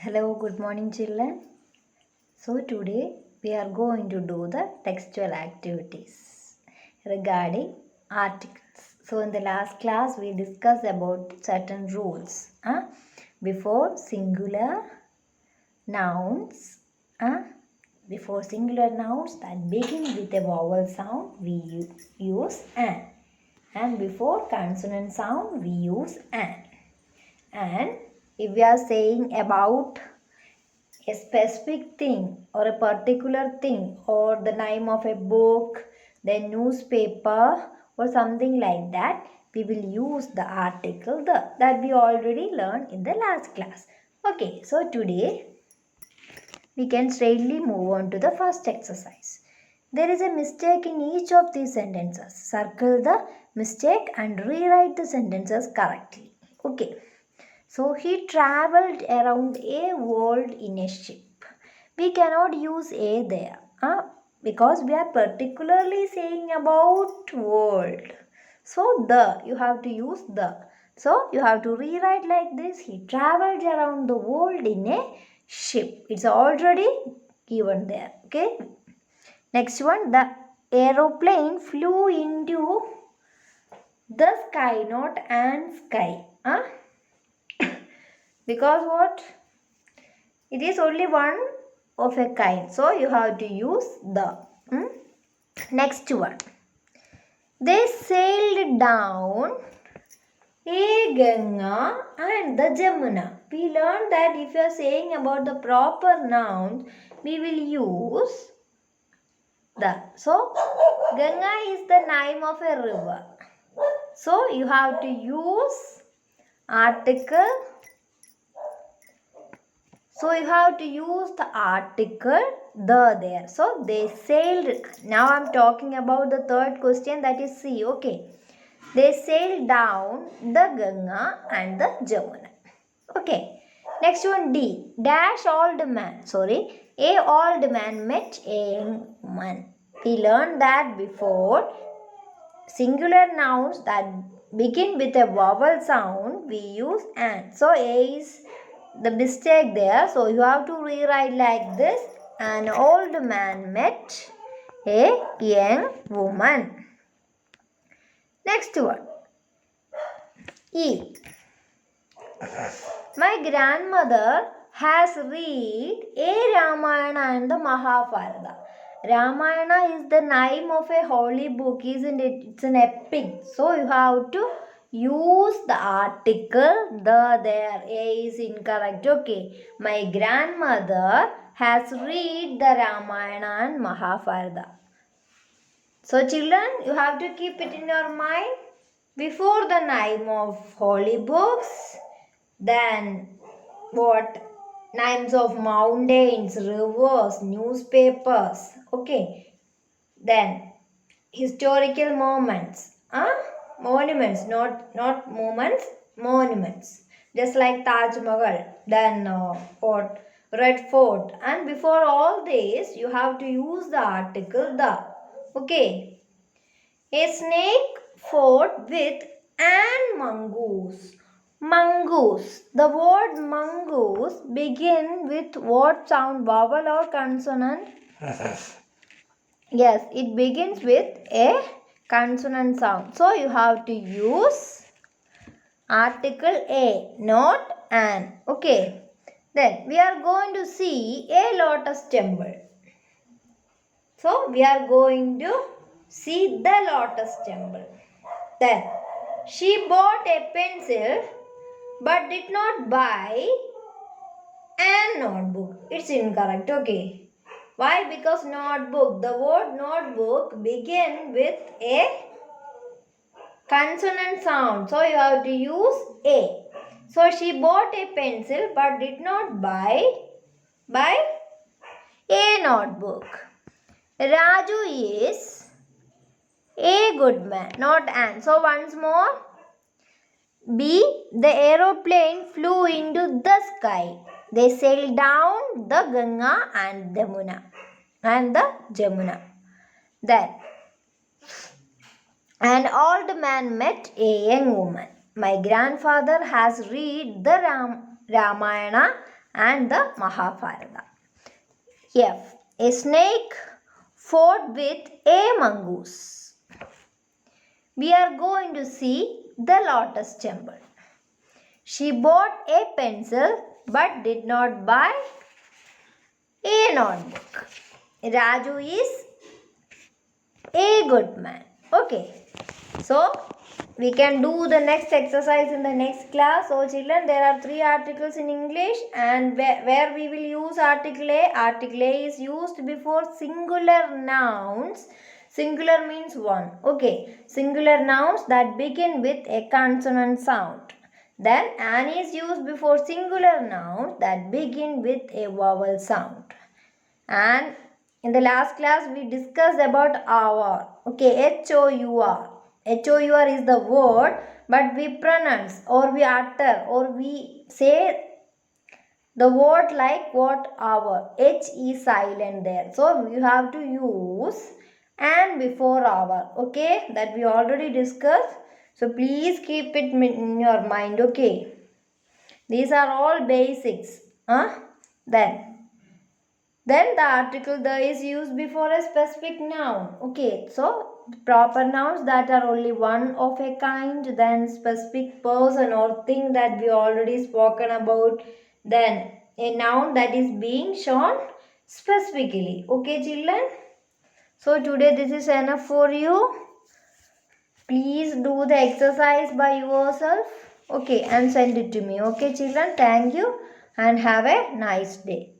Hello, good morning, children. So, today we are going to do the textual activities regarding articles. So, in the last class, we discussed about certain rules. Before singular nouns, before singular nouns that begin with a vowel sound, we use an. And before consonant sound, we use an. And if we are saying about a specific thing or a particular thing or the name of a book, the newspaper or something like that, we will use the article the that we already learned in the last class. Okay, so today we can straightly move on to the first exercise. There is a mistake in each of these sentences. Circle the mistake and rewrite the sentences correctly. Okay. So he traveled around a world in a ship. We cannot use a there because we are particularly saying about world. So you have to use the. So you have to rewrite like this. He traveled around the world in a ship. It's already given there. Okay. Next one, the aeroplane flew into the sky, not an sky. Because what? It is only one of a kind. So you have to use the. Next one. They sailed down a Ganga and the Jamuna. We learned that if you are saying about the proper nouns, we will use the. So Ganga is the name of a river. So you have to use article. So you have to use the article the there. So they sailed. Now I am talking about the third question, that is C. Okay. They sailed down the Ganga and the Jamuna. Okay. Next one D. Dash old man. Sorry. A old man met a young woman. We learned that before. Singular nouns that begin with a vowel sound, we use an. So A is the mistake there. So you have to rewrite like this. An old man met a young woman. Next one. E. My grandmother has read a Ramayana and the Mahabharata. Ramayana is the name of a holy book, isn't it? It's an epic. So you have to use the article the there. A is incorrect. Okay. My grandmother has read the Ramayana and Mahabharata. So children, you have to keep it in your mind. Before the name of holy books, then what? Names of mountains, rivers, newspapers. Okay. Then historical moments. Monuments, not moments, monuments. Just like Taj Mahal. Then what? Red Fort. And before all this, you have to use the article the. Okay. A snake fought with an mongoose. Mongoose. The word mongoose begin with what sound? Vowel or consonant? Yes, it begins with a consonant sound. So you have to use article a, not an. Okay. Then we are going to see a lotus temple. So we are going to see the lotus temple. Then she bought a pencil but did not buy a notebook. It's incorrect. Okay. Why? Because notebook. The word notebook begin with a consonant sound. So you have to use a. So she bought a pencil but did not buy a notebook. Raju is a good man, not an. So once more. B. The aeroplane flew into the sky. They sailed down the Ganga and the Jamuna. Then an old man met a young woman. My grandfather has read the Ramayana and the Mahabharata. F. A snake fought with a mongoose. We are going to see the lotus temple. She bought a pencil but did not buy a notebook. Raju is a good man. Okay. So, we can do the next exercise in the next class. So, children, there are 3 articles in English, and where we will use article A. Article A is used before singular nouns. Singular means one. Okay. Singular nouns that begin with a consonant sound. Then an is used before singular nouns that begin with a vowel sound. And in the last class we discussed about hour. Okay, H-O-U-R. H-O-U-R is the word, but we pronounce or we utter or we say the word like what hour. H is silent there. So you have to use and before hour. Okay, that we already discussed. So please keep it in your mind. Okay. These are all basics. Then the article the is used before a specific noun. Okay, so proper nouns that are only one of a kind, then specific person or thing that we already spoken about, then a noun that is being shown specifically. Okay, children? So today this is enough for you. Please do the exercise by yourself. Okay, and send it to me. Okay, children? Thank you and have a nice day.